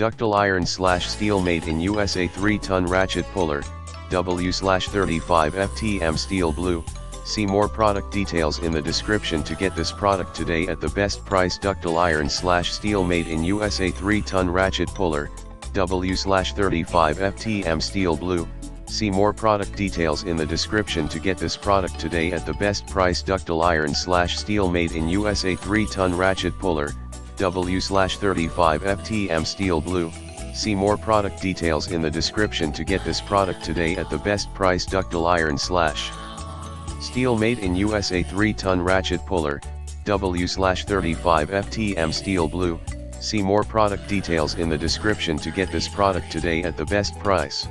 Ductile iron slash steel made in USA 3-ton ratchet puller, W/35 FT Amsteel blue. See more product details in the description to get this product today at the best price. Ductile iron slash steel made in USA 3-ton ratchet puller, W/35 FT Amsteel blue. See more product details in the description to get this product today at the best price. Ductile iron slash steel made in USA 3-ton ratchet puller, W/35 FT Amsteel blue. See more product details in the description to get this product today at the best price. Ductile iron slash steel made in USA 3-ton ratchet puller, W/35 FT Amsteel blue. See more product details in the description to get this product today at the best price.